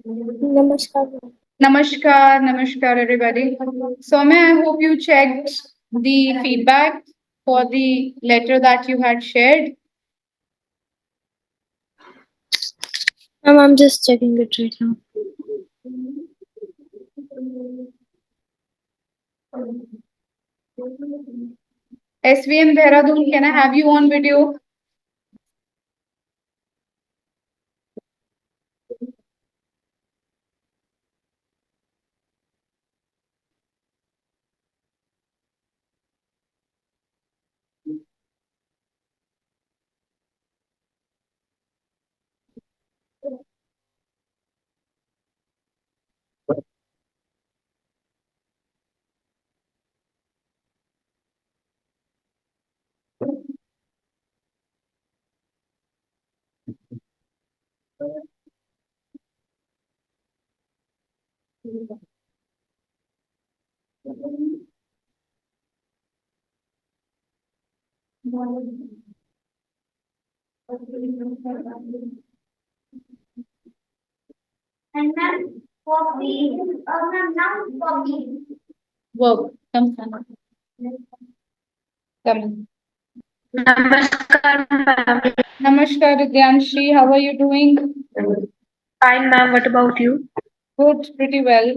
Namaskar, ma'am. Namaskar, everybody. Soumya, I hope you checked the feedback for the letter that you had shared. Ma'am, I'm just checking it right now. SVM Dehradun, can I have you on video? And then for me, now for me. Verb. Come. Namaskar, ma'am. Namaskar, Ridyanshi. How are you doing? Fine, ma'am. What about you? Good, pretty well.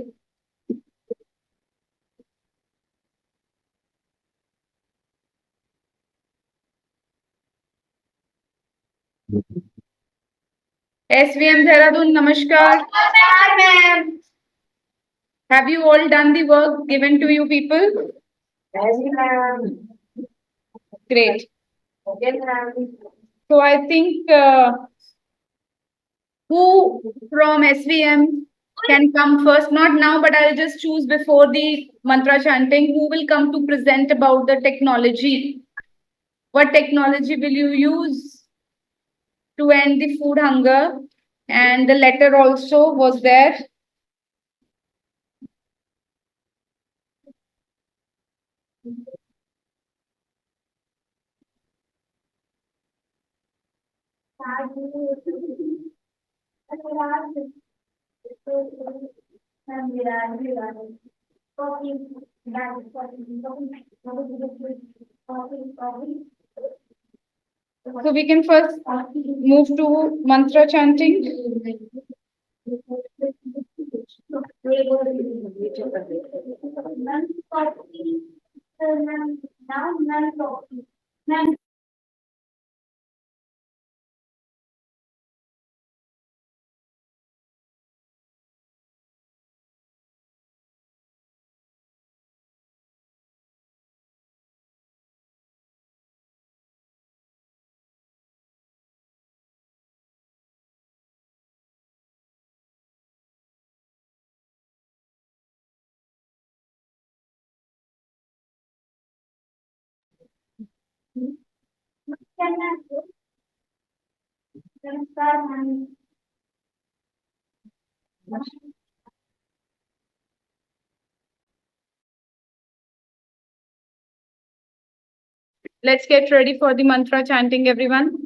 SVM Dehradun, Namaskar. Namaskar, ma'am. Have you all done the work given to you, people? Yes, ma'am. Great. Okay, ma'am. So I think who from SVM can come first? Not now, but I'll just choose before the mantra chanting. Who will come to present about the technology? What technology will you use to end the food hunger? And the letter also was there. So we can first move to mantra chanting. Let's get ready for the mantra chanting, everyone.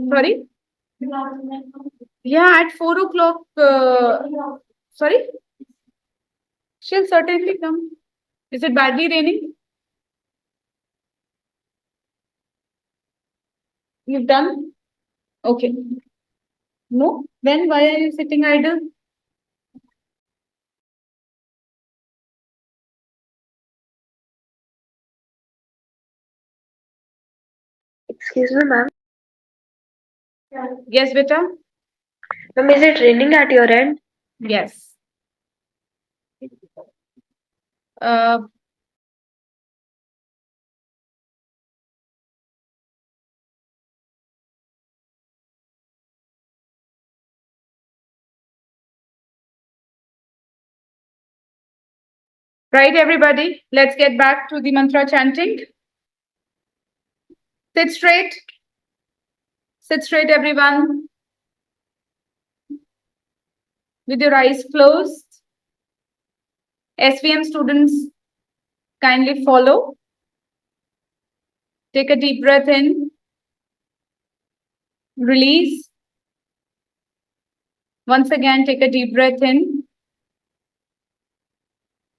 Sorry? Yeah, at 4 o'clock. Sorry? She'll certainly come. Is it badly raining? You've done? Okay. No? Then why are you sitting idle? Excuse me, ma'am. Yes, beta? Ma'am, is it raining at your end? Yes. Uh, right, everybody? Let's get back to the mantra chanting. Sit straight. Sit straight, everyone. With your eyes closed. SVM students, Kindly follow. Take a deep breath in. Release. Once again, take a deep breath in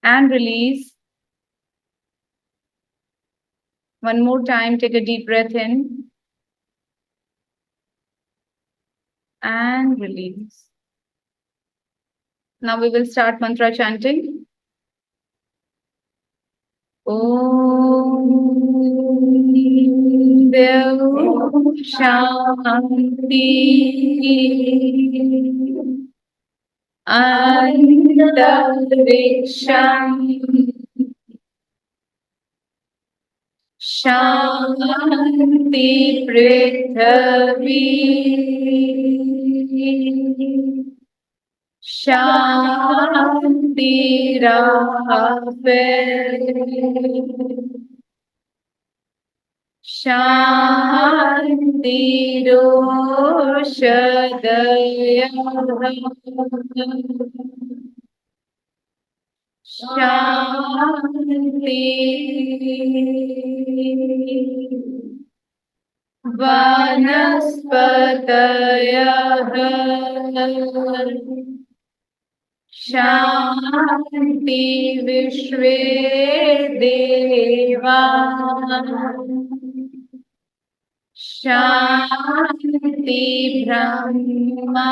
and release. One more time, take a deep breath in and release. Now we will start mantra chanting. Om Dev Shanti Antariksham Shanti Prithvi Shanti Rafe Shanti Roshadaya Shanti Vanaspataya Shanti Vishve Deva Shanti Brahma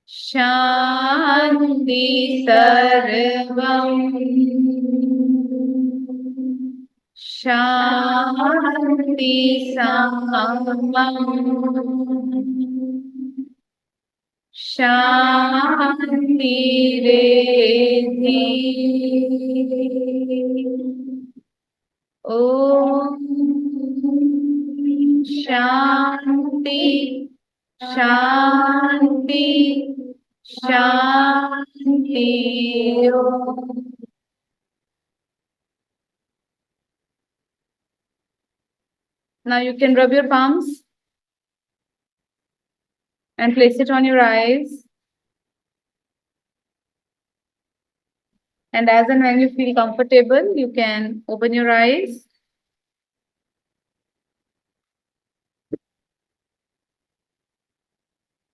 Shanti Sarvam Shanti Samam Shanti Redhi Om Shanti Shanti Shanti Om. Now you can rub your palms and place it on your eyes. And as and when you feel comfortable, you can open your eyes.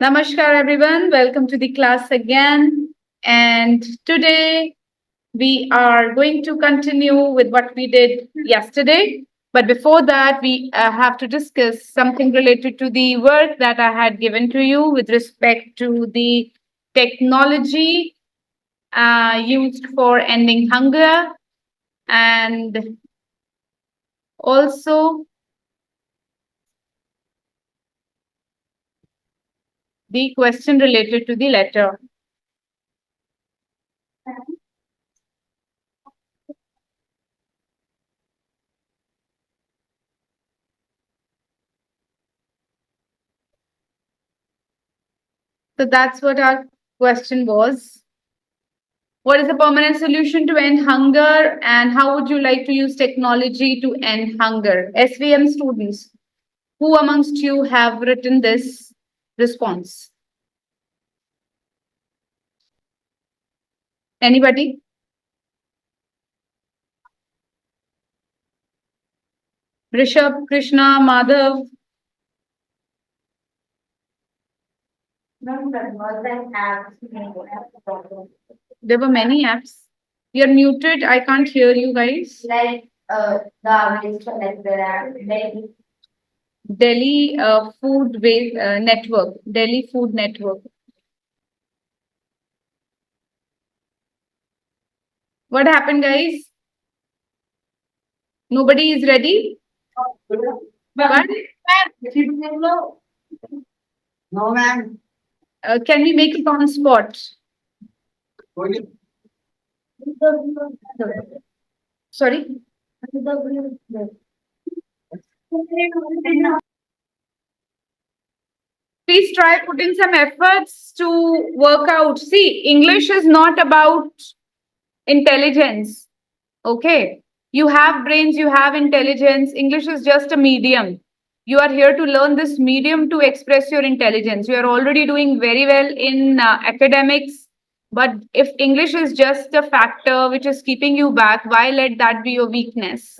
Namaskar, everyone. Welcome to the class again. And today we are going to continue with what we did yesterday. But before that, we have to discuss something related to the work that I had given to you with respect to the technology used for ending hunger and also the question related to the letter. So that's what our question was. What is a permanent solution to end hunger, and how would you like to use technology to end hunger? SVM students, who amongst you have written this response? Anybody? Rishabh, Krishna, Madhav? There were many apps. You're muted. I can't hear you guys. Like the Delhi Network. Delhi Food Network. What happened, guys? Nobody is ready? What? No, ma'am. Can we make it on spot? Sorry? Please try putting some efforts to work out. See, English is not about intelligence. Okay. You have brains, you have intelligence. English is just a medium. You are here to learn this medium to express your intelligence. You are already doing very well in academics. But if English is just a factor which is keeping you back, why let that be your weakness?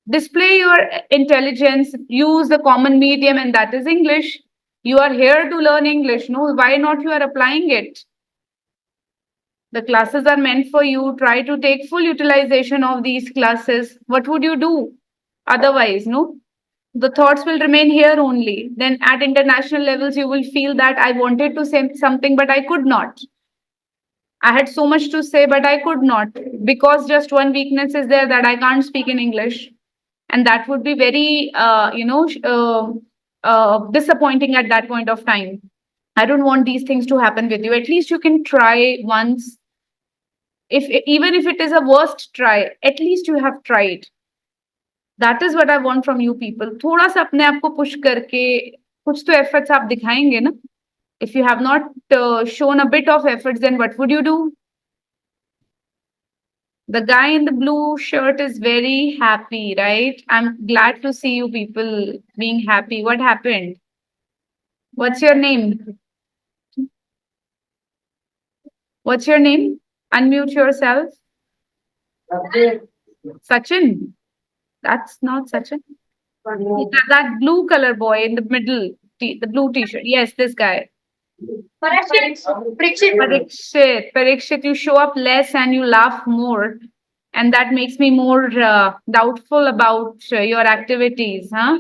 Display your intelligence, use the common medium, and that is English. You are here to learn English. No, why not you are applying it? The classes are meant for you. Try to take full utilization of these classes. What would you do otherwise? No, the thoughts will remain here only. Then at international levels, you will feel that I wanted to say something, but I could not. I had so much to say, but I could not because just one weakness is there that I can't speak in English. And that would be very, disappointing at that point of time. I don't want these things to happen with you. At least you can try once. If even if it is a worst try, at least you have tried. That is what I want from you people. थोड़ा सा अपने आप को push करके कुछ तो efforts आप दिखाएंगे ना. If you have not shown a bit of efforts, then what would you do? The guy in the blue shirt is very happy, right? I'm glad to see you people being happy. What happened? What's your name? What's your name? Unmute yourself. Sachin. That's not Sachin. That blue color boy in the middle, the blue t-shirt. Yes, this guy. Parikshit, you show up less and you laugh more. And that makes me more doubtful about your activities, huh?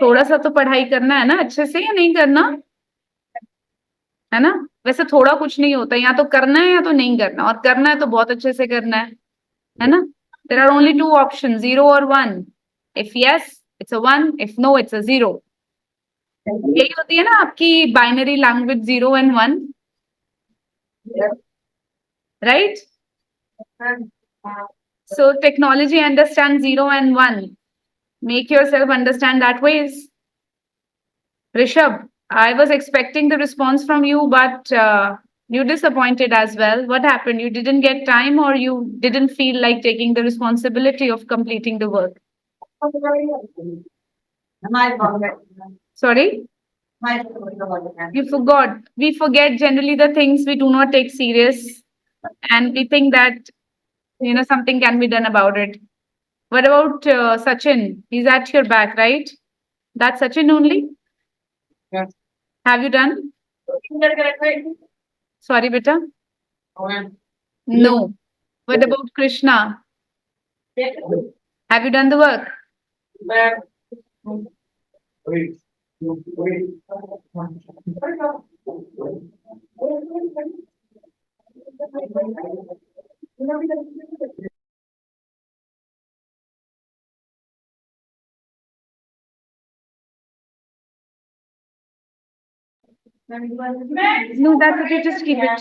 थोड़ा सा तो पढ़ाई करना है ना अच्छे से या नहीं करना है ना वैसे थोड़ा कुछ नहीं होता या तो करना है या तो नहीं करना और करना है तो बहुत अच्छे से करना है ना there are only two options 0 or 1 if yes it's a 1 if no it's a 0 यही होती है ना आपकी binary language 0 and 1 right so technology understands 0 and 1 make yourself understand that ways Rishabh I was expecting the response from you but you disappointed as well what happened you didn't get time or you didn't feel like taking the responsibility of completing the work sorry you forgot we forget generally the things we do not take serious and we think that something can be done about it what about Sachin he's at your back right that's Sachin only Yes. have you done sorry beta no what about Krishna have you done the work no that's okay just keep it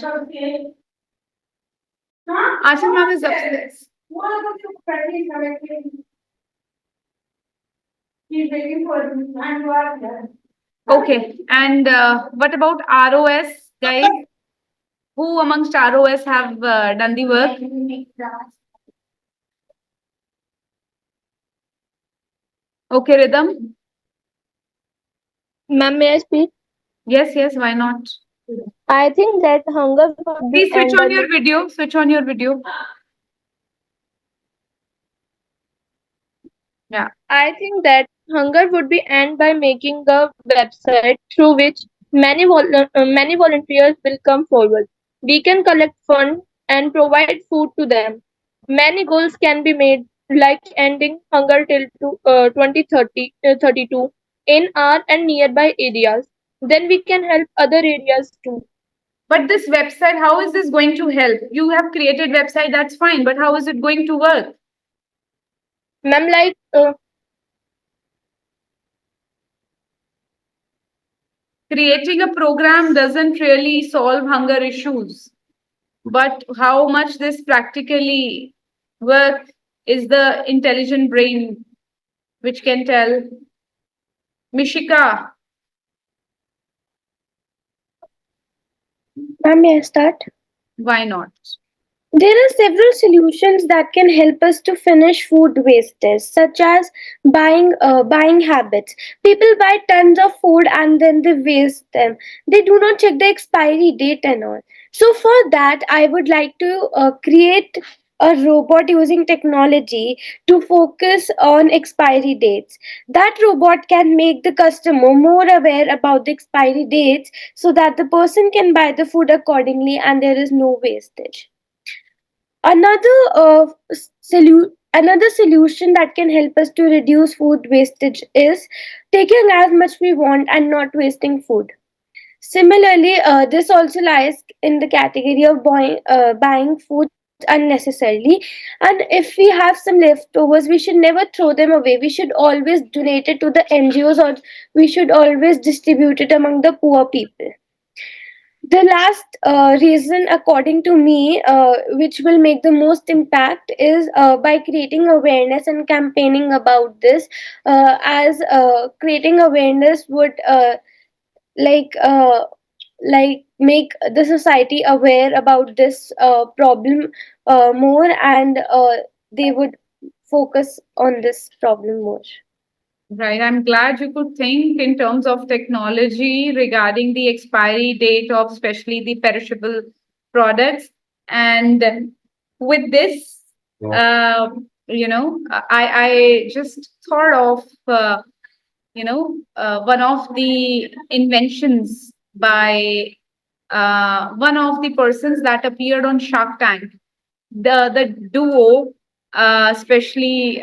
Asha ma'am is upstairs okay and what about ROS guys who amongst ROS have done the work okay Rhythm Ma'am, may I speak? yes why not I think that hunger would be please switch end on by your video switch on your video yeah I think that hunger would be end by making a website through which many volunteers will come forward. We can collect funds and provide food to them. Many goals can be made, like ending hunger till 2032 in our and nearby areas. Then we can help other areas too. but this website how is this going to help you have created website that's fine but how is it going to work Ma'am, like creating a program doesn't really solve hunger issues but how much this practically work is the intelligent brain which can tell Mishika ma'am, may I start? why not There are several solutions that can help us to finish food wastage, such as buying habits. People buy tons of food and then they waste them. They do not check the expiry date and all. So for that, I would like to create a robot using technology to focus on expiry dates. That robot can make the customer more aware about the expiry dates so that the person can buy the food accordingly and there is no wastage. Another solution that can help us to reduce food wastage is taking as much we want and not wasting food. Similarly, this also lies in the category of buying foods unnecessarily. And if we have some leftovers, we should never throw them away. We should always donate it to the NGOs, or we should always distribute it among the poor people. The last reason, according to me, which will make the most impact is by creating awareness and campaigning about this, as creating awareness would like uh, like make the society aware about this problem more, and they would focus on this problem more. Right. I'm glad you could think in terms of technology regarding the expiry date of especially the perishable products. And with this, I just thought of, one of the inventions by one of the persons that appeared on Shark Tank. The duo especially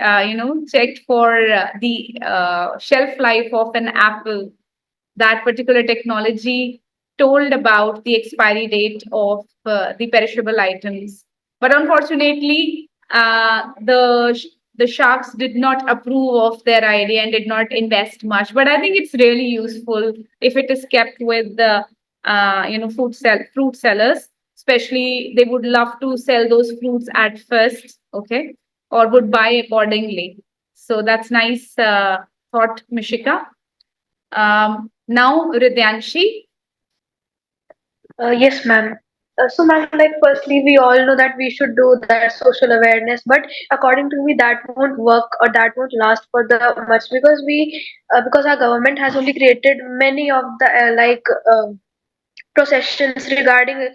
checked for the shelf life of an apple. That particular technology told about the expiry date of the perishable items, but unfortunately the sharks did not approve of their idea and did not invest much. But I think it's really useful if it is kept with the fruit sellers. Especially, they would love to sell those fruits at first, okay, or would buy accordingly. So that's nice thought, Mishika. Now, Ridyanshi. Yes, ma'am. So, ma'am, like, firstly, we all know that we should do that social awareness, but according to me, that won't work or that won't last for the much, because our government has only created many of the processions regarding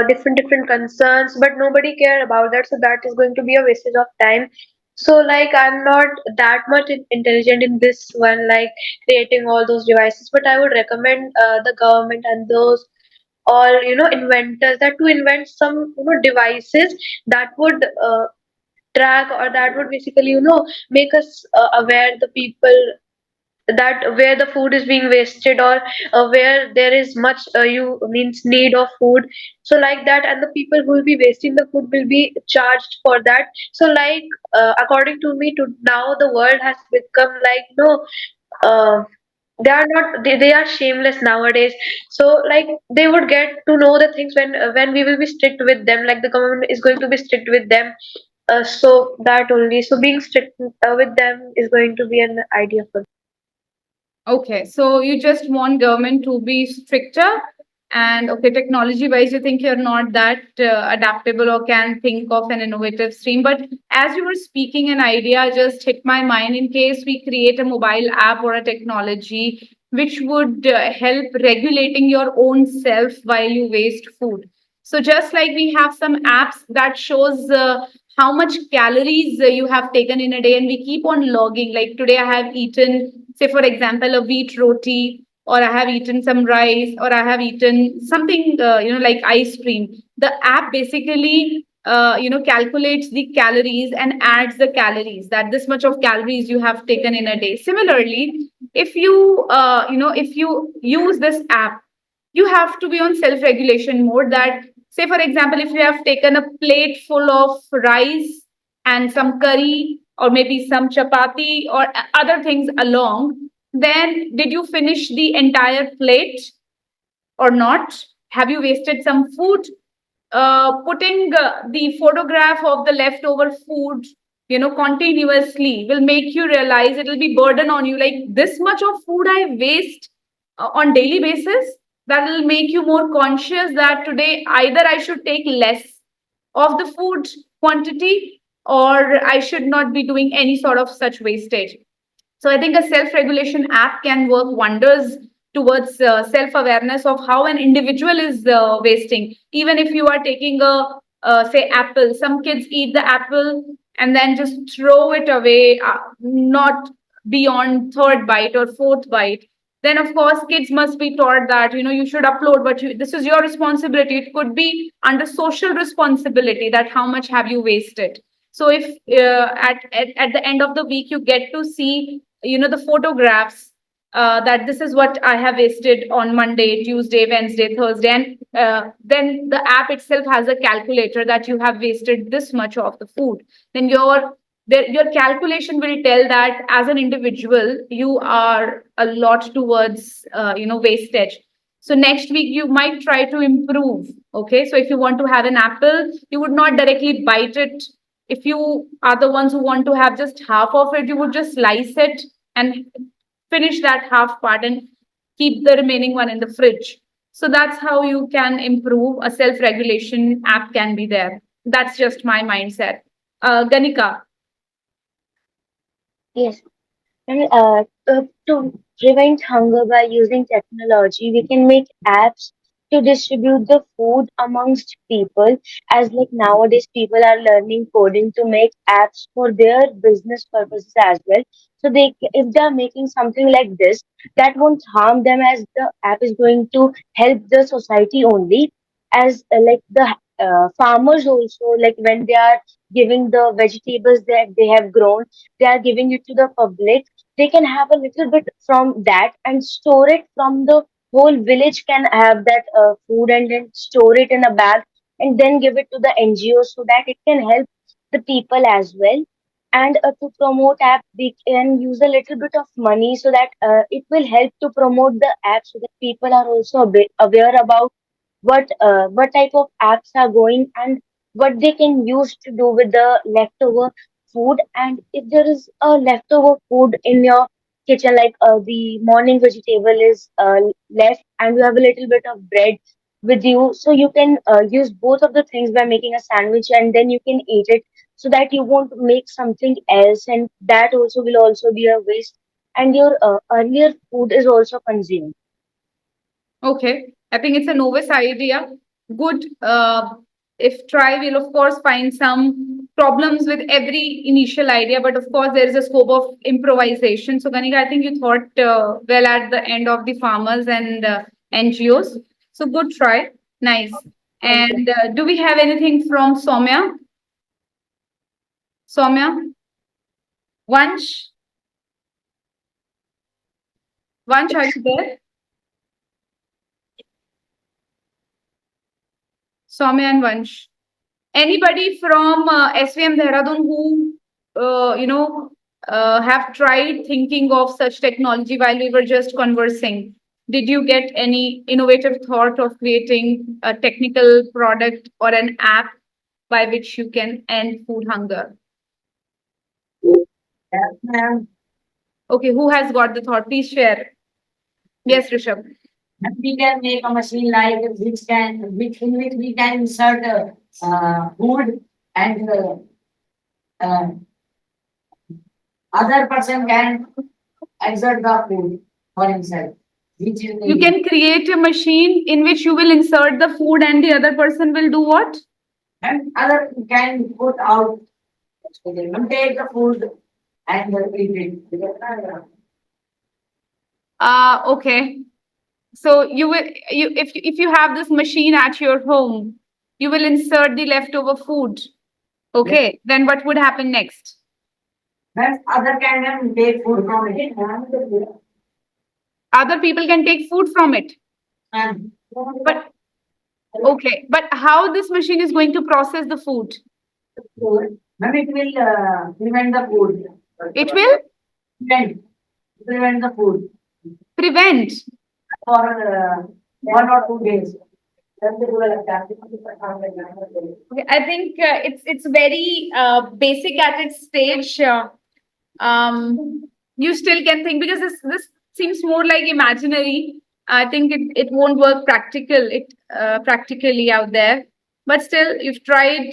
different concerns, but nobody care about that. So that is going to be a wastage of time. So, like, I'm not that much intelligent in this one, like creating all those devices, but I would recommend the government and those all inventors that to invent some devices that would track, or that would basically make us aware the people that where the food is being wasted, or where there is much you means need of food. So like that, and the people who will be wasting the food will be charged for that. So like, according to me, to now the world has become like uh, they are shameless nowadays. So like, they would get to know the things when we will be strict with them, like the government is going to be strict with them. So that only, so being strict with them is going to be an idea for. Okay, so you just want government to be stricter, and okay, technology wise, you think you're not that adaptable or can think of an innovative stream. But as you were speaking, an idea just hit my mind. In case we create a mobile app or a technology which would help regulating your own self while you waste food. So just like we have some apps that shows how much calories you have taken in a day, and we keep on logging. Like today, I have eaten, say for example, a wheat roti, or I have eaten some rice, or I have eaten something, like ice cream. The app basically, calculates the calories and adds the calories, that this much of calories you have taken in a day. Similarly, if you use this app, you have to be on self regulation mode. That, say for example, if you have taken a plate full of rice and some curry, or maybe some chapati or other things along, then did you finish the entire plate or not? Have you wasted some food? Putting the photograph of the leftover food, continuously will make you realize, it will be burden on you, like this much of food I waste on daily basis. That will make you more conscious that today either I should take less, of the food quantity, or I should not be doing any sort of such wastage. So I think a self-regulation app can work wonders towards self-awareness of how an individual is wasting. Even if you are taking a say apple, some kids eat the apple and then just throw it away, not beyond third bite or fourth bite. Then of course kids must be taught that you should upload, but this is your responsibility. It could be under social responsibility that how much have you wasted. So if at the end of the week you get to see the photographs, that this is what I have wasted on Monday, Tuesday, Wednesday, Thursday, and then the app itself has a calculator that you have wasted this much of the food. Then your calculation will tell that as an individual you are a lot towards wastage. So next week you might try to improve. Okay, so if you want to have an apple, you would not directly bite it. If you are the ones who want to have just half of it, you would just slice it and finish that half part and keep the remaining one in the fridge. So that's how you can improve. A self-regulation app can be there. That's just my mindset. Ganika. Yes. And to prevent hunger by using technology, we can make apps to distribute the food amongst people. As like nowadays, people are learning coding to make apps for their business purposes as well. So if they are making something like this, that won't harm them, as the app is going to help the society only. As like the farmers also, like when they are giving the vegetables that they have grown, they are giving it to the public. They can have a little bit from that and store it. From the whole village can have that food and then store it in a bag and then give it to the NGO so that it can help the people as well. And to promote app, we can use a little bit of money so that it will help to promote the app so that people are also a bit aware about what type of apps are going and what they can use to do with the leftover food. And if there is a leftover food in your kitchen, like the morning vegetable is left and you have a little bit of bread with you, so you can use both of the things by making a sandwich and then you can eat it, so that you won't make something else, and that also will also be a waste, and your earlier food is also consumed. Okay, I think it's a novice idea. Good. If try, we'll of course find some problems with every initial idea, but of course there is a scope of improvisation. So Ganika, I think you thought well at the end of the farmers and NGOs. So good try. Nice. Thank you. And do we have anything from Soumya? Soumya? Vansh? Vansh, are you there? Soumya and Vansh. Anybody from SVM Dehradun who, have tried thinking of such technology while we were just conversing? Did you get any innovative thought of creating a technical product or an app by which you can end food hunger? Yes, ma'am. Okay, who has got the thought? Please share. Yes, Rishabh. We can make a machine like in which we can insert food and uh, other person can exert the food for himself. Which is You can create a machine in which you will insert the food and the other person will do what? and other can put out, take the food and eat it. Okay. So you will if you have this machine at your home, you will insert the leftover food. Okay, then what would happen next? Then other can take food from it. Other people can take food from it. And But okay, but how this machine is going to process the food? then it will prevent the food. It will Prevent the food prevent. for 1 or 2 days. Okay, I think it's very basic at its stage. You still can think because this seems more like imaginary. I think it won't work practically out there. but still you've tried.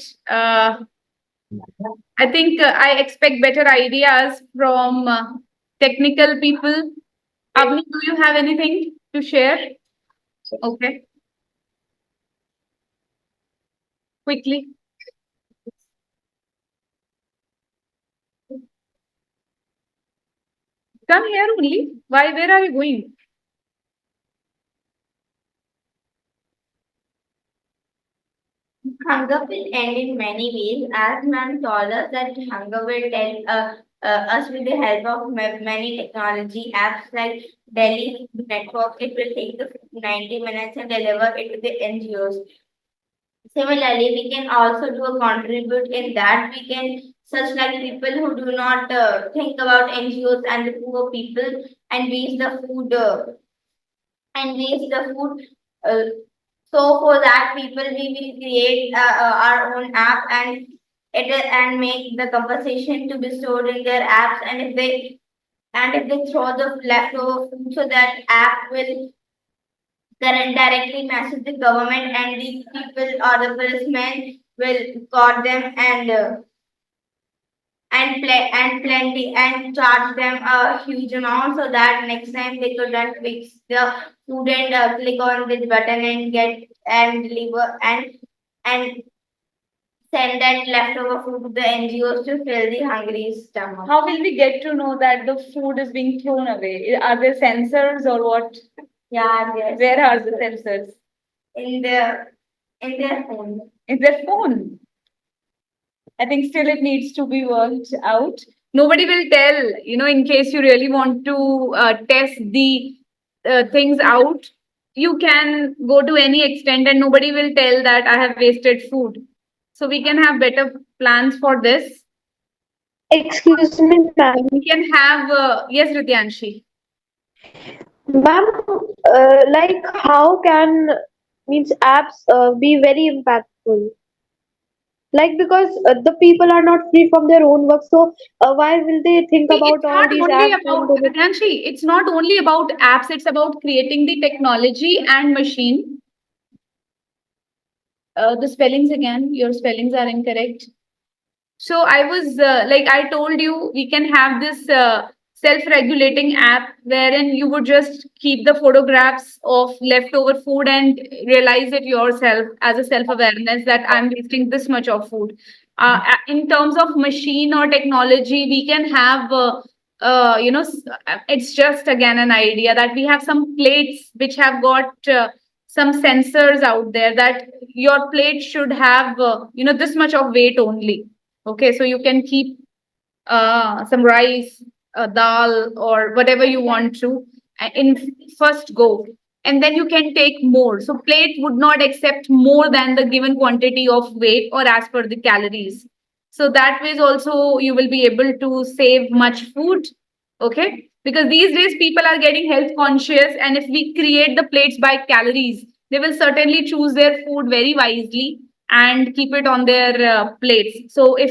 I think I expect better ideas from technical people. Avni, do you have anything to share? Okay, quickly. Come here only. Why? Where are you going? Hunger will end in many ways. As ma'am told us that hunger will tell us with the help of many technology apps like Delhi Network. It will take the 90 minutes and deliver it to the NGOs. Similarly, we can also do a contribute in that. We can such like people who do not think about NGOs and the poor people and waste the food and waste the food. Uh, so for that people, we will create our own app and make the compensation to be stored in their apps. And if they throw the leftover food, so that app will directly message the government, and these people or the policemen will caught them and plenty and charge them a huge amount, so that next time they couldn't fix the food and click on this button and get and deliver and send that leftover food to the NGOs to fill the hungry stomach. How will we get to know that the food is being thrown away? Are there sensors or what? Yeah, yes. Where are the sensors? In their phone. In their phone. I think still it needs to be worked out. Nobody will tell, in case you really want to test the things out, you can go to any extent and nobody will tell that I have wasted food. So we can have better plans for this. Excuse me, ma'am. We can have, yes, Rityanshi. Ma'am, like how can means apps be very impactful? Like because the people are not free from their own work, so why will they think See, about it's all not these only apps about, and they will- Rityanshi, it's not only about apps, it's about creating the technology and machine. The spellings again, your spellings are incorrect. So I was like I told you, we can have this self-regulating app wherein you would just keep the photographs of leftover food and realize it yourself as a self-awareness that I'm wasting this much of food. In terms of machine or technology, we can have. It's just again an idea that we have some plates which have got some sensors out there that your plate should have this much of weight only. Okay, so you can keep some rice, dal, or whatever you want to in first go, and then you can take more. So plate would not accept more than the given quantity of weight or as per the calories. So that way also you will be able to save much food. Okay, because these days people are getting health conscious, and if we create the plates by calories, they will certainly choose their food very wisely and keep it on their plates. So if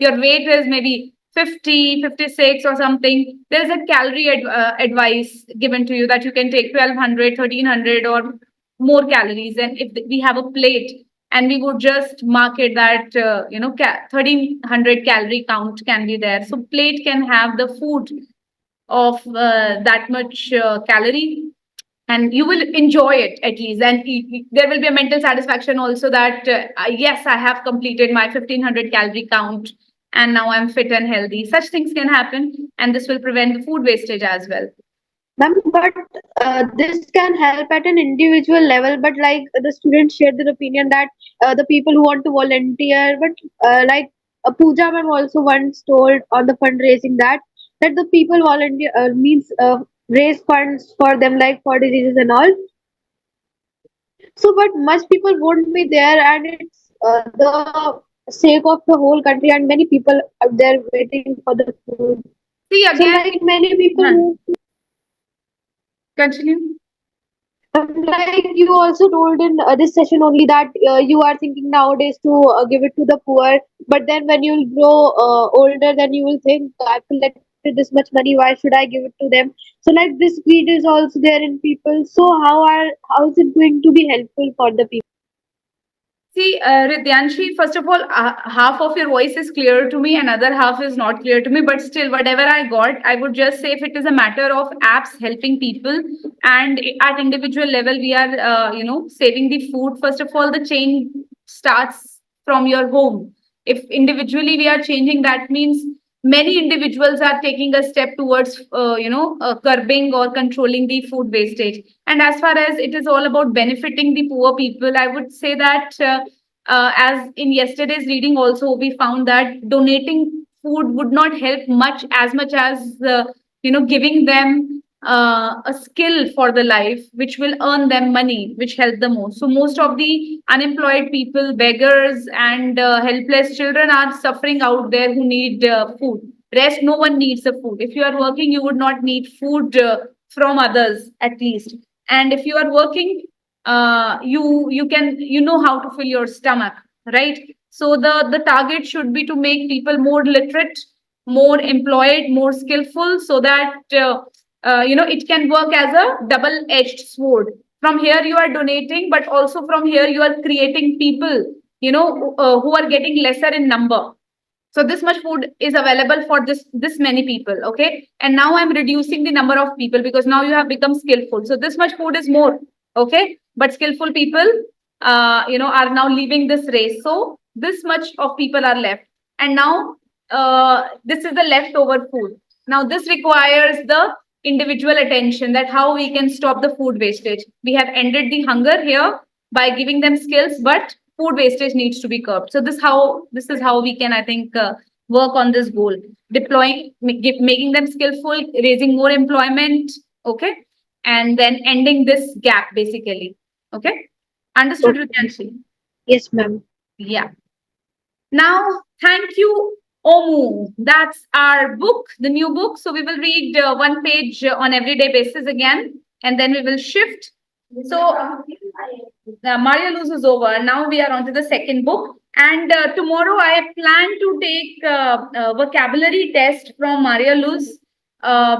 your weight is maybe 50, 56 or something, there is a calorie advice given to you that you can take 1200, 1300 or more calories. And if we have a plate and we would just mark it that 1300 calorie count can be there, so plate can have the food of that much calorie, and you will enjoy it at least, and there will be a mental satisfaction also that yes, I have completed my 1500 calorie count and now I'm fit and healthy. Such things can happen, and this will prevent the food wastage as well. Ma'am, but this can help at an individual level. But like the students shared their opinion that the people who want to volunteer, but like Pooja ma'am also once told on the fundraising that the people volunteer means raise funds for them like for diseases and all. So, but much people won't be there, and it's the sake of the whole country, and many people out there waiting for the food. See So, again. like many people Huh. who Continue. like you also told in this session only that you are thinking nowadays to give it to the poor, but then when you'll grow older, then you will think I've collected this much money, why should I give it to them? So like this greed is also there in people. So how is it going to be helpful for the people? See, Ridyanshi, first of all, half of your voice is clear to me, another half is not clear to me. But still, whatever I got, I would just say if it is a matter of apps helping people, and at individual level, we are, saving the food. First of all, the change starts from your home. If individually we are changing, that means many individuals are taking a step towards, curbing or controlling the food wastage. And as far as it is all about benefiting the poor people, I would say that, as in yesterday's reading, also we found that donating food would not help much as giving them a skill for the life, which will earn them money, which help the most. So most of the unemployed people, beggars, and helpless children are suffering out there who need food. Rest, no one needs the food. If you are working, you would not need food from others, at least. And if you are working, you can, how to fill your stomach, right? So the target should be to make people more literate, more employed, more skillful, so that it can work as a double edged sword. From here you are donating, but also from here you are creating people, who are getting lesser in number. So this much food is available for this many people, okay? And now I'm reducing the number of people because now you have become skillful. So this much food is more, okay? But skillful people, are now leaving this race. So this much of people are left, and now this is the leftover food. Now this requires the individual attention, that how we can stop the food wastage. We have ended the hunger here by giving them skills, but food wastage needs to be curbed. So this is how we can, I think, work on this goal, deploying, making them skillful, raising more employment, okay, and then ending this gap basically, okay. Understood, Okay. Rutyanshi? Yes, ma'am. Yeah. Now, thank you, Omu. That's our book, the new book. So we will read one page on everyday basis again, and then we will shift. So the Maria Luz is over. Now we are on to the second book. And tomorrow I plan to take a vocabulary test from Maria Luz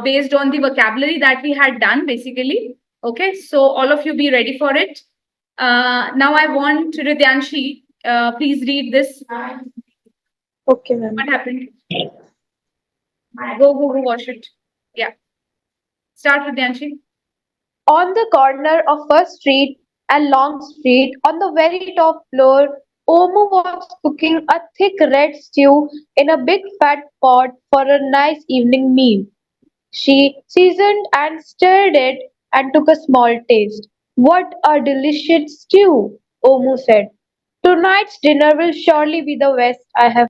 based on the vocabulary that we had done, basically. Okay, so all of you be ready for it. Now I want Ridyanshi, please read this. Okay, ma'am. What happened? Go, wash it. Yeah. Start, Ridyanshi. On the corner of First Street and Long Street, on the very top floor, Omu was cooking a thick red stew in a big fat pot for a nice evening meal. She seasoned and stirred it and took a small taste. What a delicious stew, Omu said. Tonight's dinner will surely be the best I have.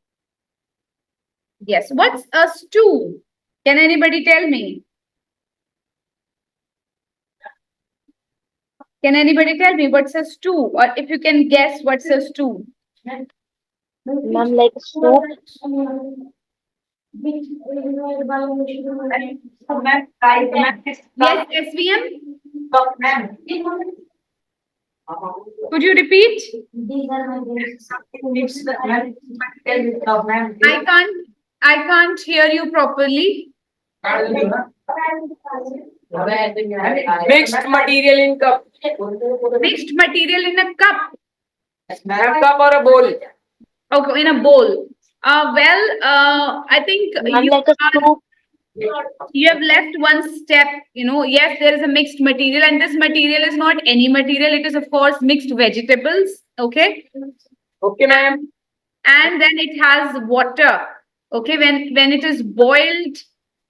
Yes. What's a stew? Can anybody tell me? Can anybody tell me what's a stew? Or if you can guess what's a stew? Ma'am, like a soup. Yes, SVM? Could you repeat? I can't hear you properly. Mixed material in cup. Mixed material in a cup. Ma'am, cup or a bowl? Okay, in a bowl. I think Ma'am, like a soup. you have left one step. Yes, there is a mixed material, and this material is not any material. It is, of course, mixed vegetables. Okay. Okay, ma'am. And then it has water. Okay, when it is boiled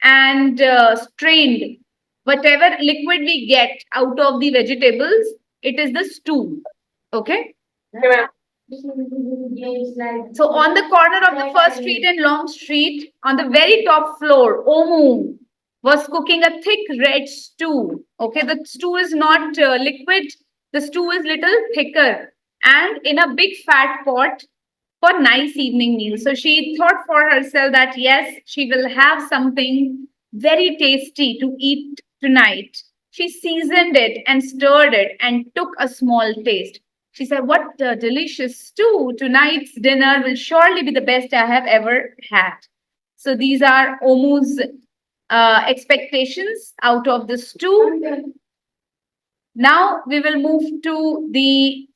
and strained, whatever liquid we get out of the vegetables, it is the stew. Okay. Okay, ma'am. So on the corner of the First Street and Long Street, on the very top floor, Omu was cooking a thick red stew. Okay, the stew is not liquid. The stew is little thicker and in a big fat pot for nice evening meal. So she thought for herself that yes, she will have something very tasty to eat tonight. She seasoned it and stirred it and took a small taste. She said, "What a delicious stew! Tonight's dinner will surely be the best I have ever had." So these are Omu's expectations out of the stew. Now we will move to the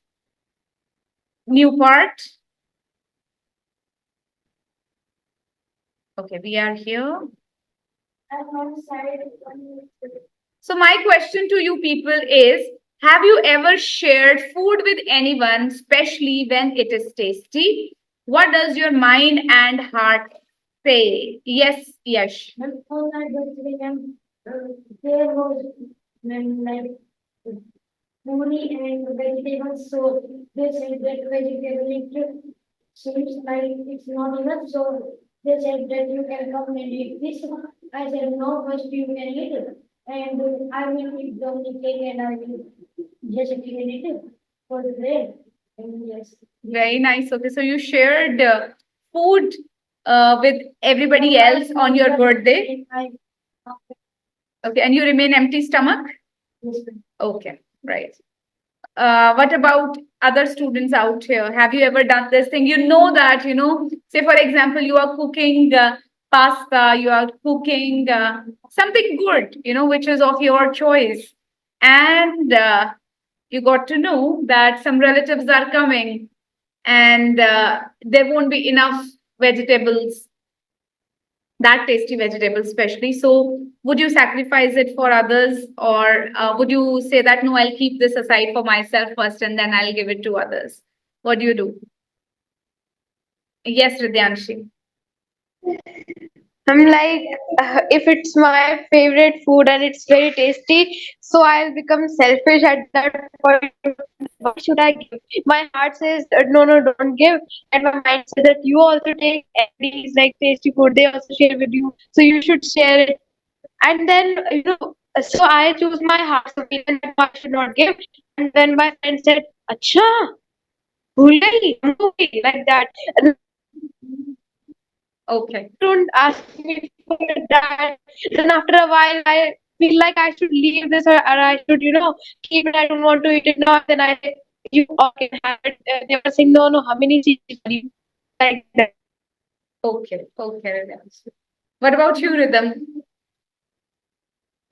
new part? Okay, we are here. So my question to you people is, have you ever shared food with anyone, especially when it is tasty? What does your mind and heart say? Yes, Yash. On my birthday, there was like puri and vegetables. So they said that vegetable it seems like it's not enough. So they said that you can come and eat this. I said no, first you can eat it, and I will eat the only cake and I will just clean it for the bread. And yes. Very nice. Okay, so you shared food with everybody else on your birthday. Okay, and you remain empty stomach? Yes, ma'am. Okay, right. What about other students out here? Have you ever done this thing? You know that, say for example, you are cooking pasta, you are cooking something good, which is of your choice. And you got to know that some relatives are coming and there won't be enough vegetables, that tasty vegetable especially. So would you sacrifice it for others, or would you say that no, I'll keep this aside for myself first and then I'll give it to others? What do you do? Yes, Ridyanshi. I'm like, if it's my favorite food and it's very tasty, so I'll become selfish at that point. Why should I give? My heart says, no, no, don't give. And my mind says that you also take everybody's like tasty food, they also share with you, so you should share it. And then, so I choose my heart's opinion that I should not give. And then my friend said, Acha, bhul gayi, hum ko bhi," like that. And Okay. don't ask me for that. Then after a while, I feel like I should leave this, or I should, keep it. I don't want to eat it now. Then I say, you all can have it. They were saying, no, no, how many cheese are you? Like that. Okay. Okay, Ridyanshi. What about you, Rhythm?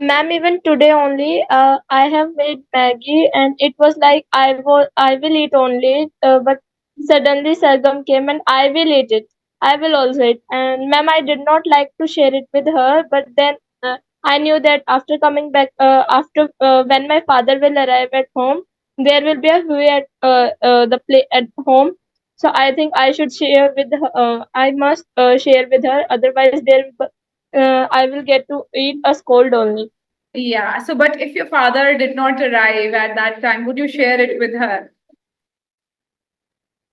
Ma'am, even today only, I have made Maggie, and it was like I will eat only, but suddenly Sargam came and I will eat it. I will also eat. And ma'am, I did not like to share it with her, but then I knew that after coming back, after when my father will arrive at home, there will be a hui at the play at home. So I think I should share with her. I must share with her. Otherwise, I will get to eat a scold only. Yeah. So, but if your father did not arrive at that time, would you share it with her?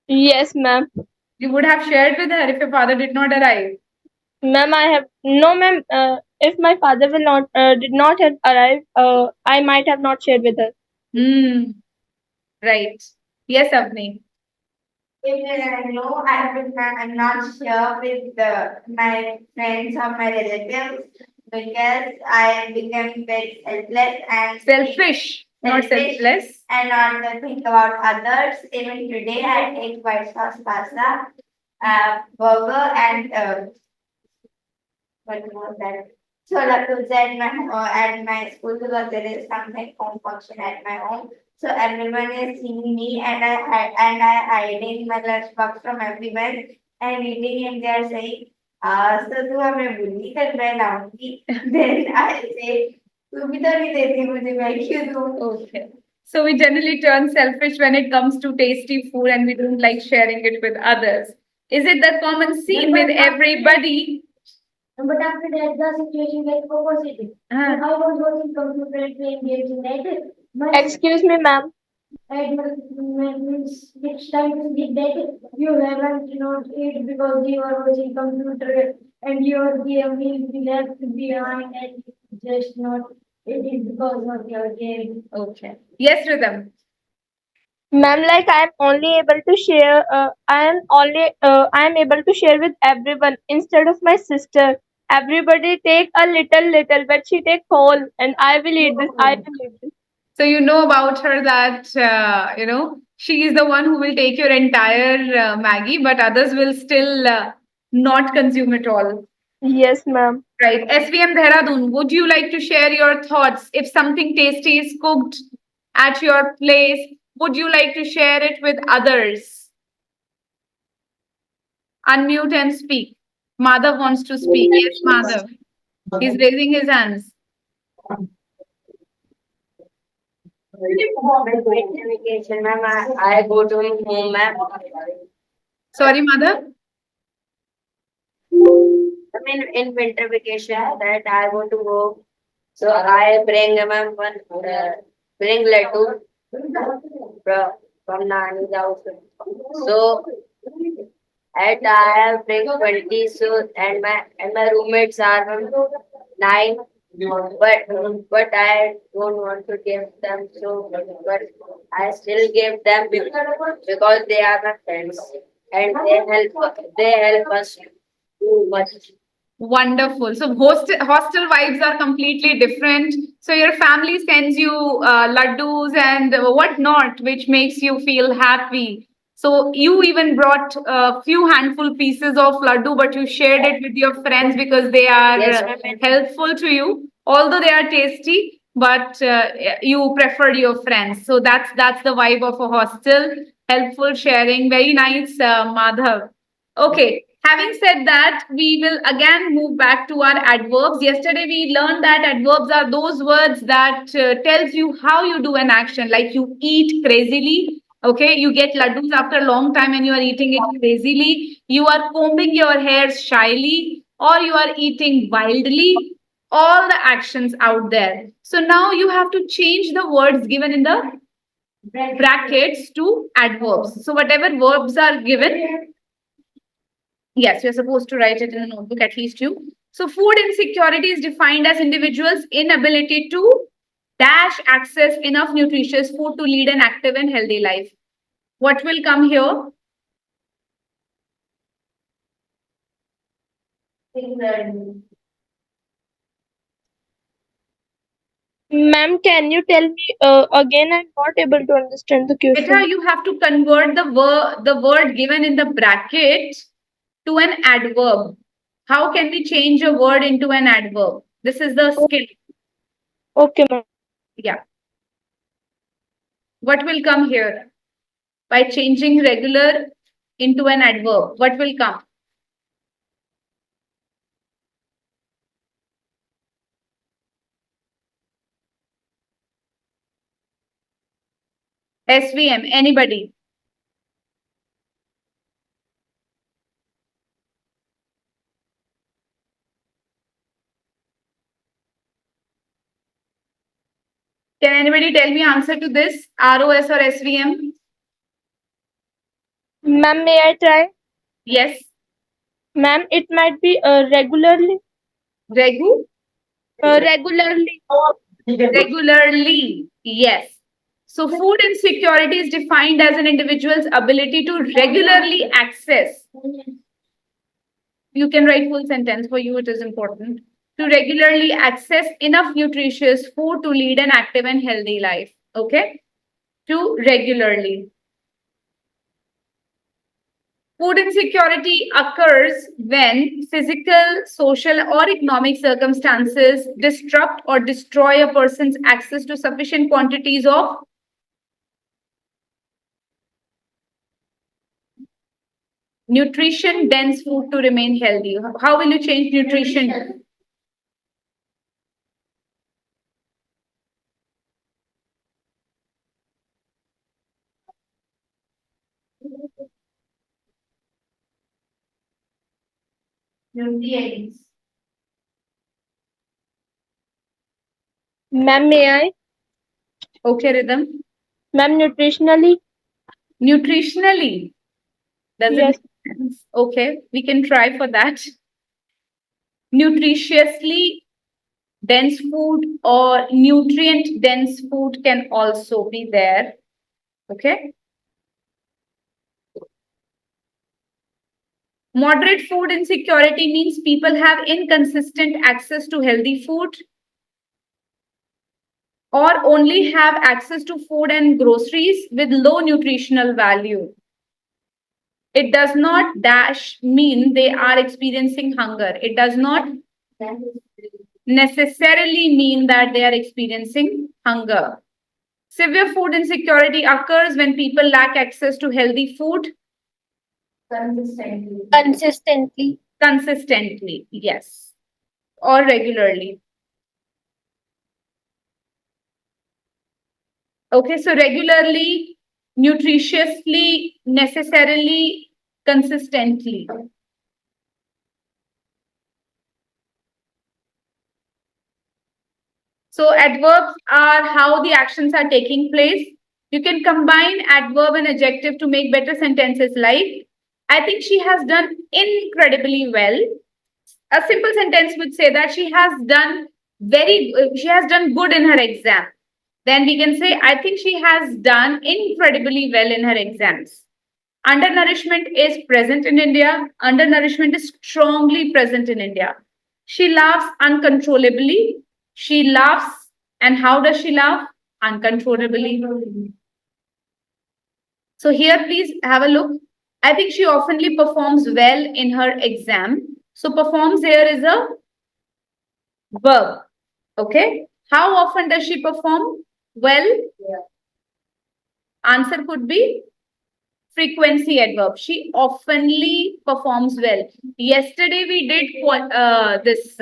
Yes, ma'am. You would have shared with her if your father did not arrive. Ma'am, I have no, ma'am. If my father will not did not have arrived, I might have not shared with her. Hmm. Right. Yes, Avni. Even I know I'm not sure with my friends or my relatives because I become very selfless and Selfish, not selfish selfless. and not think about others. Even today, I take white sauce pasta, burger, and what was that? Chola pizza at my school because there is something home function at my home. So everyone is seeing me and I hiding my lunchbox from everyone and eating and they are saying, so तू हमें bully कर मैं लाऊंगी. Then I say, तू भी तो नहीं देती मुझे मैं क्यों दूँ? Okay. So we generally turn selfish when it comes to tasty food and we don't like sharing it with others. Is it the common scene with everybody? But after that, the situation gets opposite. Uh, I was watching computer and playing games in that. My Excuse me, ma'am. and means next time to get that you haven't not eat because you are watching computer and your game will be left behind and just not it is because of your game. okay. Yes, Rhythm. Ma'am, like I am only able to share. I am able to share with everyone instead of my sister. Everybody take a little, but she take whole, and I will eat this. I will eat this. So you know about her that she is the one who will take your entire Maggie, but others will still not consume it all. Yes, ma'am. Right. SVM Dehradun, would you like to share your thoughts? If something tasty is cooked at your place, would you like to share it with others? Unmute and speak. Madhav wants to speak. Yes, Madhav. He's raising his hands. Vacation, ma'am. I go to home, ma'am. Sorry, Madhav. I mean, in winter vacation that I go to home. So I bring ma'am one bring laddu from Nani's house. So at I have bring 20. So and my roommates are 9. But I don't want to give them, so but I still give them because they are my friends and they help us too much. Wonderful. So hostel vibes are completely different. So your family sends you laddus and whatnot, which makes you feel happy. So you even brought a few handful pieces of laddu, but you shared it with your friends because they are Yes, ma'am. helpful to you. Although they are tasty, but you preferred your friends. So that's the vibe of a hostel. Helpful sharing. Very nice, Madhav. Okay, having said that, we will again move back to our adverbs. Yesterday we learned that adverbs are those words that tells you how you do an action, like you eat crazily. Okay, you get laddus after a long time and you are eating it crazily. You are combing your hair shyly, or you are eating wildly. All the actions out there. So now you have to change the words given in the brackets to adverbs. So whatever verbs are given, yes, you're supposed to write it in a notebook, at least you. So, food insecurity is defined as individuals' inability to dash access enough nutritious food to lead an active and healthy life. What will come here? Ma'am, can you tell me again? I'm not able to understand the Beta, question. you have to convert the word given in the bracket to an adverb. How can we change a word into an adverb? This is the skill. Okay, ma'am. Yeah. What will come here? By changing regular into an adverb, what will come? SVM, anybody? Can anybody tell me answer to this? ROS or SVM? Ma'am, may I try? Yes. Ma'am, it might be regularly. Regu? Regularly. Regularly. Yes. So food insecurity is defined as an individual's ability to regularly access. You can write full sentence, for you it is important. To regularly access enough nutritious food to lead an active and healthy life. Okay? To regularly. Food insecurity occurs when physical, social, or economic circumstances disrupt or destroy a person's access to sufficient quantities of nutrition dense food to remain healthy. How will you change nutrition? Ma'am, may I? Okay, Rhythm. Ma'am, nutritionally? Nutritionally. Does Yes. it make sense? Okay, we can try for that. Nutritiously dense food or nutrient dense food can also be there. Okay. Moderate food insecurity means people have inconsistent access to healthy food or only have access to food and groceries with low nutritional value. It does not dash mean they are experiencing hunger. It does not necessarily mean that they are experiencing hunger. Severe food insecurity occurs when people lack access to healthy food Consistently. Consistently. Consistently, yes. Or regularly. Okay, so regularly, nutritiously, necessarily, consistently. So adverbs are how the actions are taking place. You can combine adverb and adjective to make better sentences like, I think she has done incredibly well. A simple sentence would say that she has done she has done good in her exam. Then we can say, I think she has done incredibly well in her exams. Undernourishment is present in India. Undernourishment is strongly present in India. She laughs uncontrollably. She laughs, and how does she laugh? Uncontrollably. So here, please have a look. I think she oftenly performs well in her exam. So performs here is a verb. Okay. How often does she perform well? Answer could be frequency adverb. She oftenly performs well. Yesterday we did this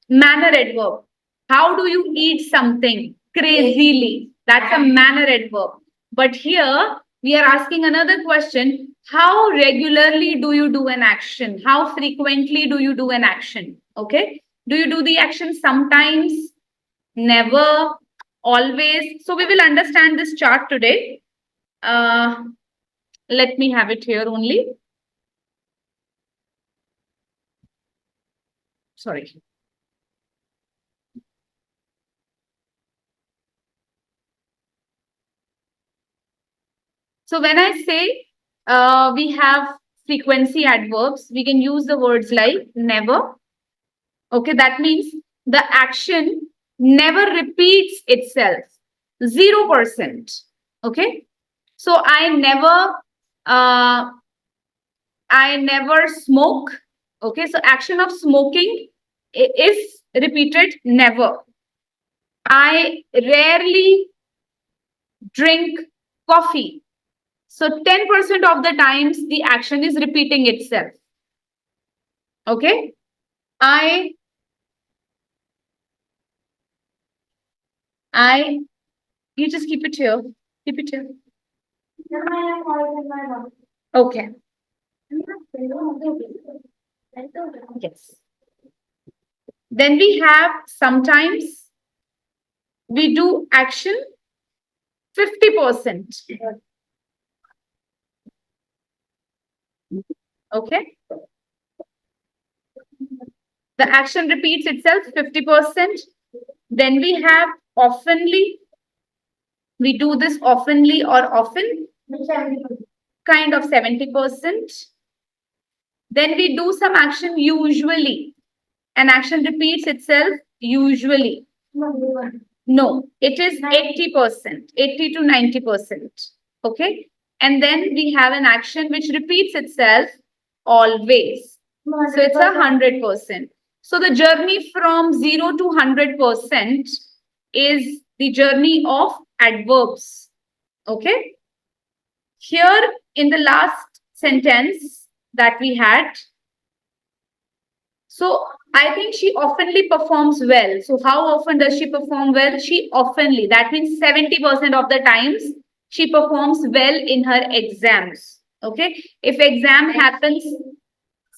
manner adverb. How do you eat something crazily? That's a manner adverb. But here we are asking another question. How regularly do you do an action? How frequently do you do an action? Okay. Do you do the action sometimes? Never? Always? So we will understand this chart today. Let me have it here only. Sorry. So when I say we have frequency adverbs, we can use the words like never. Okay, that means the action never repeats itself. 0%. Okay. So I never smoke. Okay, so action of smoking is repeated never. I rarely drink coffee. So 10% of the times the action is repeating itself. Okay. You just keep it here. Keep it here. Okay. Yes. Then we have sometimes we do action 50%. Okay. The action repeats itself 50%. Then we have oftenly. We do this oftenly or often, kind of 70%. Then we do some action usually. An action repeats itself usually. No, it is 80%, 80 to 90%. Okay. And then we have an action which repeats itself always. So it's 100%. So the journey from 0 to 100% is the journey of adverbs. Okay. Here in the last sentence that we had, so I think she oftenly performs well. So how often does she perform well? She oftenly, that means 70% of the times she performs well in her exams. Okay. If exam happens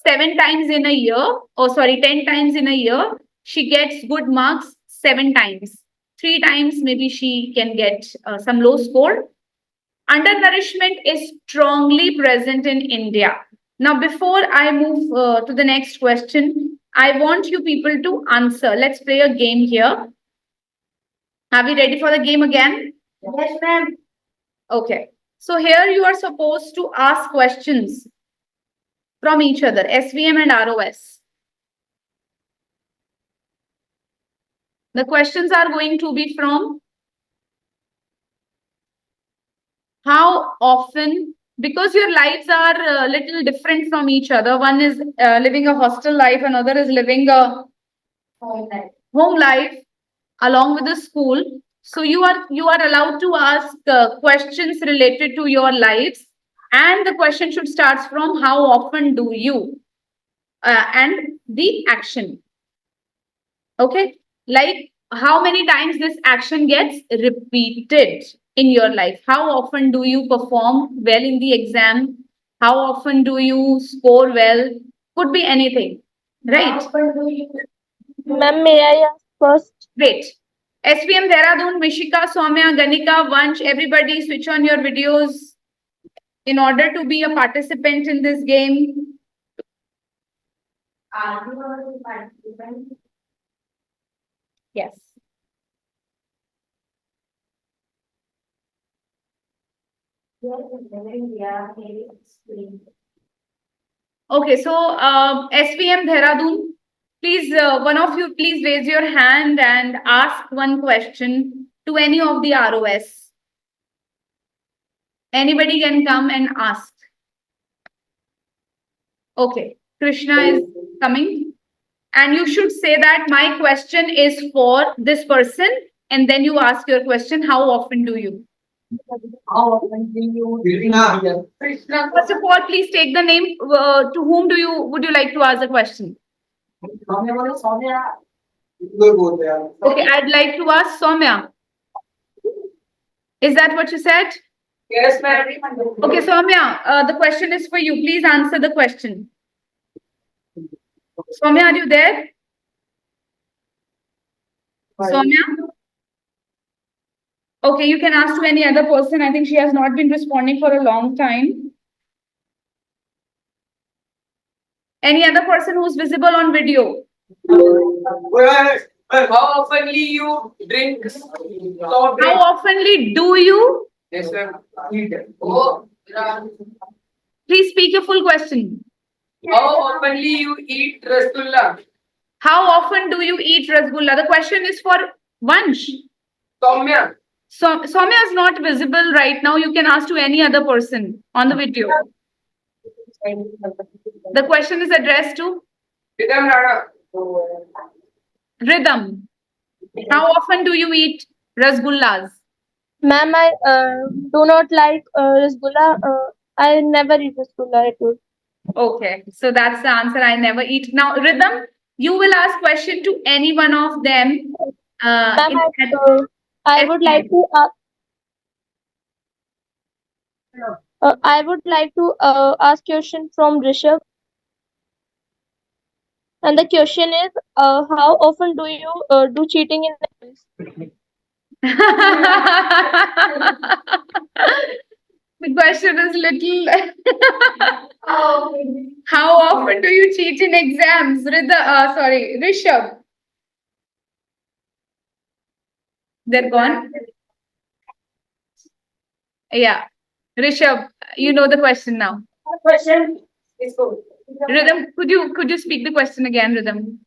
7 times in a year, or sorry, 10 times in a year, she gets good marks 7 times. 3 times maybe she can get some low score. Undernourishment is strongly present in India. Now, before I move to the next question, I want you people to answer. Let's play a game here. Are we ready for the game again? Yes, ma'am. Okay. So here you are supposed to ask questions from each other, SVM and ROS. The questions are going to be from how often, because your lives are a little different from each other. One is living a hostel life, another is living a home life along with the school. So you are allowed to ask questions related to your lives, And the question should start from how often do you and the action. Okay, like how many times this action gets repeated in your life. How often do you perform well in the exam? How often do you score well? Could be anything, right? Ma'am, may I ask first? Great. SVM Dehradun, Mishika, Soumya, Ganika, Vansh, everybody switch on your videos in order to be a participant in this game. Yes. Okay, so SVM Dehradun, please, one of you, please raise your hand and ask one question to any of the ROS. Anybody can come and ask. Okay, Krishna is coming. And you should say that my question is for this person, and then you ask your question, how often do you? How often do you? Krishna. First of all, please take the name. To whom would you like to ask the question? Soumya. Okay, I'd like to ask Soumya. Is that what you said? Yes, ma'am. Okay, Soumya, the question is for you. Please answer the question. Soumya, are you there? Soumya? Okay, you can ask to any other person. I think she has not been responding for a long time. Any other person who's visible on video? How oftenly you drink soft How drink? oftenly do you? Yes, ma'am. Oh, Please speak your full question. how oftenly you eat rasgulla? How often do you eat rasgulla? The question is for Vansh. Soumya. So Soumya is not visible right now. You can ask to any other person on the video. The question is addressed to Ridham Rana. Rhythm. How often do you eat rasgullas? Ma'am, I do not like rasgulla. I never eat rasgulla at all. Okay, so that's the answer. I never eat. Now, Rhythm, you will ask question to any one of them. Ma'am, in- I would like to ask question from Rishabh. And the question is, how often do you do cheating in exams? The question is little. How often do you cheat in exams? Rishabh. They're gone. Yeah, Rishabh, you know the question now. Question is good. Rhythm, could you speak the question again, Rhythm?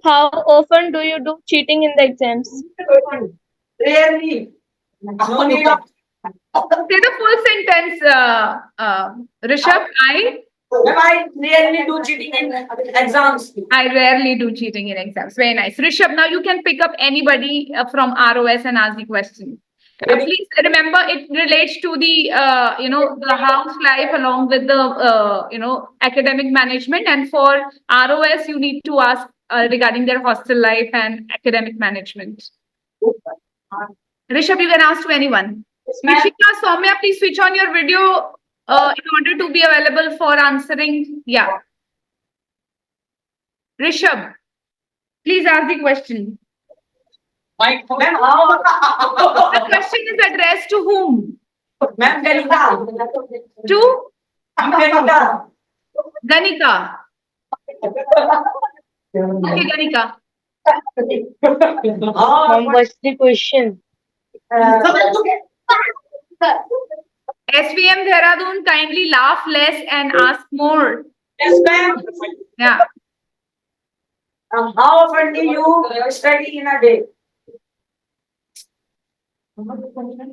How often do you do cheating in the exams? Rarely. No need of. Say the full sentence, Rishabh. I rarely do cheating in exams. I rarely do cheating in exams. Very nice. Rishabh, now you can pick up anybody from ROS and ask the question. Please remember it relates to the the house life along with the academic management, and for ROS you need to ask regarding their hostel life and academic management. Rishabh, you can ask to anyone. Mishika, Soumya, please switch on your video in order to be available for answering. Yeah. Rishabh, please ask the question. Ma'am, The question is addressed to whom? Ma'am, Ganika. To Ganika. Ganika. Okay, Ganika. Mom, what's the question? SVM Dehradun, kindly laugh less and ask more. Yes, ma'am. Yeah. How often do you study in a day?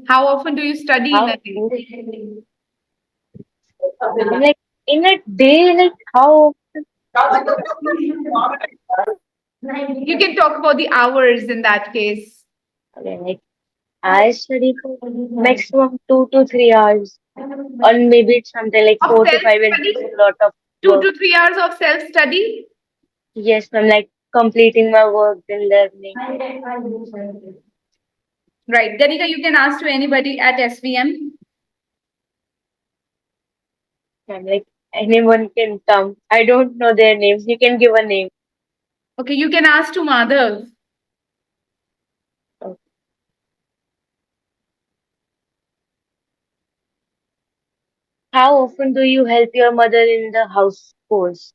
How often do you study in How, a day? like in a day, like how? You can talk about the hours in that case. Okay, like I study for maximum 2 to 3 hours, or maybe it's something like Of 4 to 5 when self-study? there's a lot of 2 to 3 hours of self-study? Yes, I'm like completing my work and learning. Right. Ganika, you can ask to anybody at SVM. I'm like anyone can come. I don't know their names. You can give a name. Okay, you can ask to Madhav. How often do you help your mother in the house chores?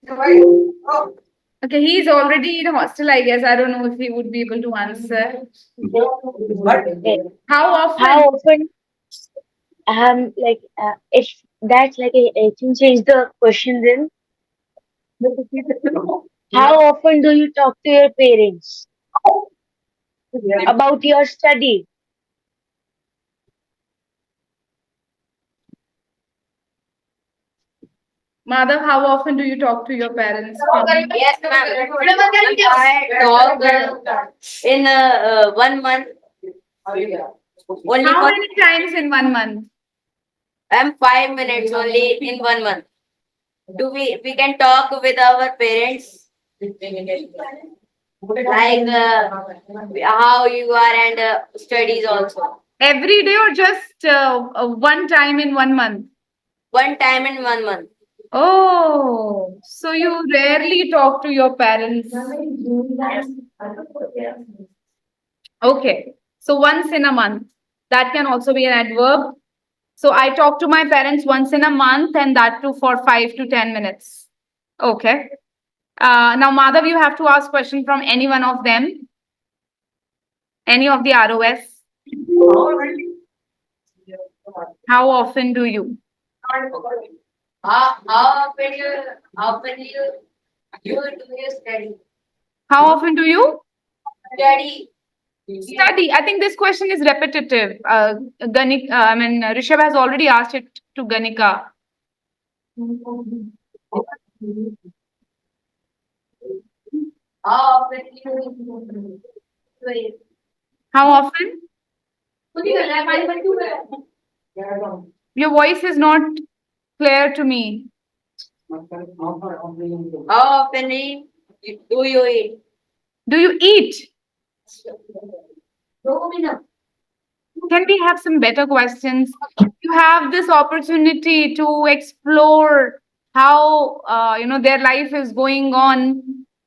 Okay, he's already in a hostel, I guess. I don't know if he would be able to answer. Okay. How How often? often? Like if that's like I can change the question then. How often do you talk to your parents about your study? Madhav, how often do you talk to your parents? Yes, ma'am. I talk in 1 month. Only How for many times in 1 month? 5 minutes only in 1 month. Do we can talk with our parents like how you are and studies also. Every day or just one time in 1 month? One time in 1 month. Oh, so you rarely talk to your parents. Okay, so once in a month. That can also be an adverb. So I talk to my parents once in a month and that too for 5 to 10 minutes. Okay. Now, Madhav, you have to ask question from any one of them, any of the ROS. How often do you? How often you do you study? How often do you Study. study? I think this question is repetitive. Rishabh has already asked it to Ganika. How often you How often? Your voice is not clear to me. How often do you eat? Do you eat? Can we have some better questions? You have this opportunity to explore how their life is going on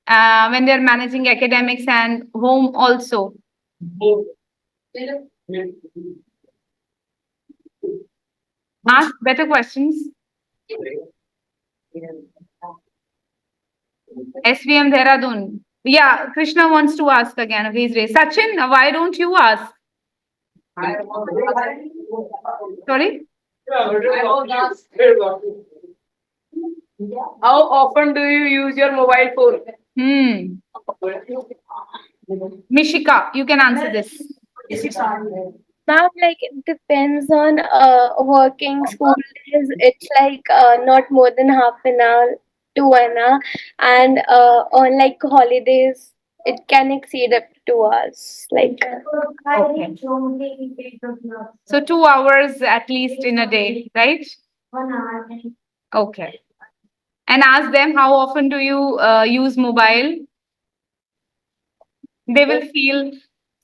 when they're managing academics and home also. Ask better questions. SVM Dehradun. Yeah, Krishna wants to ask again. Okay, he's raised. Sachin, why don't you ask? Sorry? How often do you use your mobile phone? Mishika, you can answer this. Ma'am, like it depends on working school days. It's like not more than half an hour to an hour, and on like holidays, it can exceed up to 2 hours. Like Okay. So 2 hours at least in a day, right? Okay. And ask them how often do you use mobile? They will feel,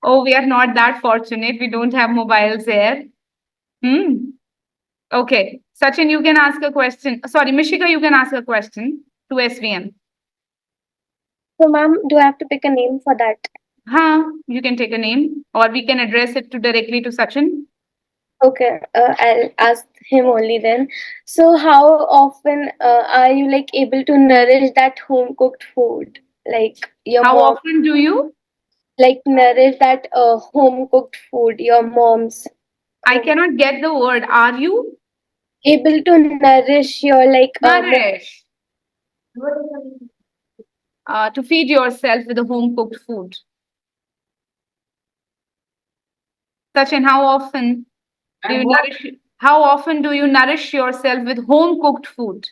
oh, we are not that fortunate. We don't have mobiles there. Okay. Sachin, you can ask a question. Sorry, Mishika, you can ask a question to SVM. so, ma'am, do I have to pick a name for that? You can take a name or we can address it to directly to Sachin. Okay, I'll ask him only then. So, how often are you like able to nourish that home cooked food? Like your How mom, often do you? like nourish that home cooked food, your mom's I cannot get the word. Are you? able to nourish your like Nourish. To feed yourself with the home cooked food. Sachin, how often do you nourish yourself with home cooked food?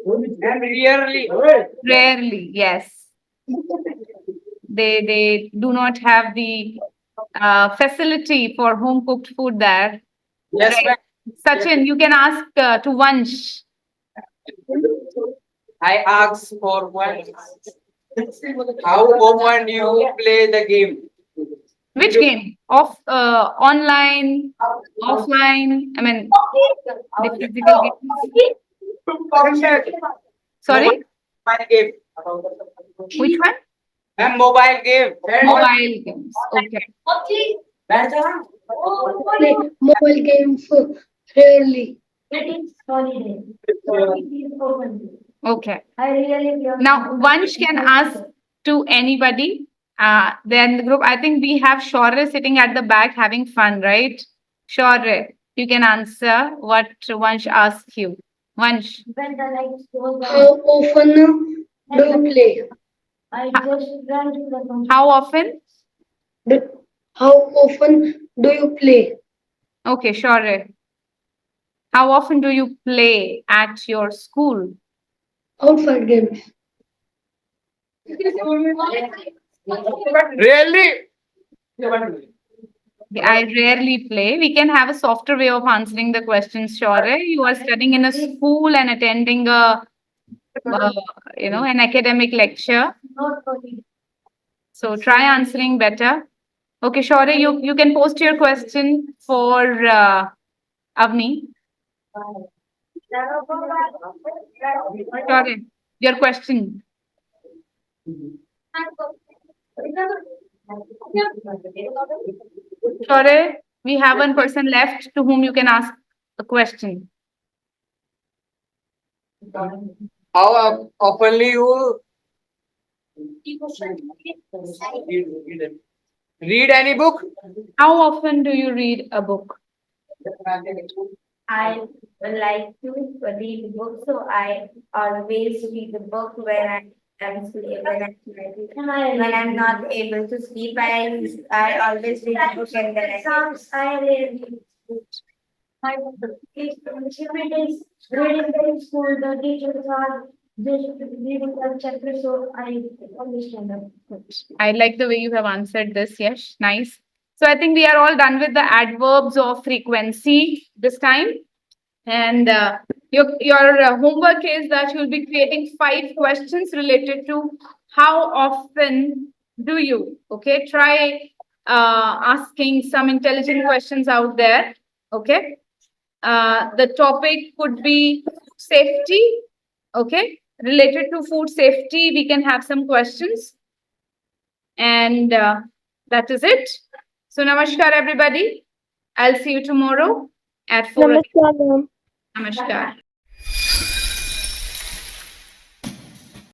And rarely. Rarely, yes. They do not have the facility for home cooked food there. Yes, Right. Sachin, you can ask to Vansh. I ask for one. How often you play the game? Which game? Online, offline? I mean, the physical games. Sorry, Mobile game. which one? And mobile game. Mobile games. Okay. Play mobile games rarely. Okay. Now, Vansh can ask to anybody. Then the group, I think we have Shaurya sitting at the back having fun, right? Shaurya, you can answer what Vansh asks you. Vansh, How often do you play? how often? Do- How often do you play? Okay, Shaurya. How often do you play at your school? Outside games. Really? I rarely play. We can have a softer way of answering the questions, Shaurya. You are studying in a school and attending an academic lecture. So try answering better. Okay, Shaurya, you can post your question for Avni. Shaurya, your question. Shaurya, we have one person left to whom you can ask a question. How oftenly you read any book? How often do you read a book? I like to read books, so I always read the book when I'm not able to sleep. I always read the book and then I read books. My achievement is reading in school. The teachers are just reading the chapter, so I understand them. I like the way you have answered this. Yes, nice. So I think we are all done with the adverbs of frequency this time. And your homework is that you'll be creating 5 questions related to how often do you. Okay, try asking some intelligent questions out there. Okay, the topic could be safety. Okay, related to food safety, we can have some questions. And that is it. So, namaskar, everybody. I'll see you tomorrow at 4 o'clock. Namaskar, ma'am. Namaskar.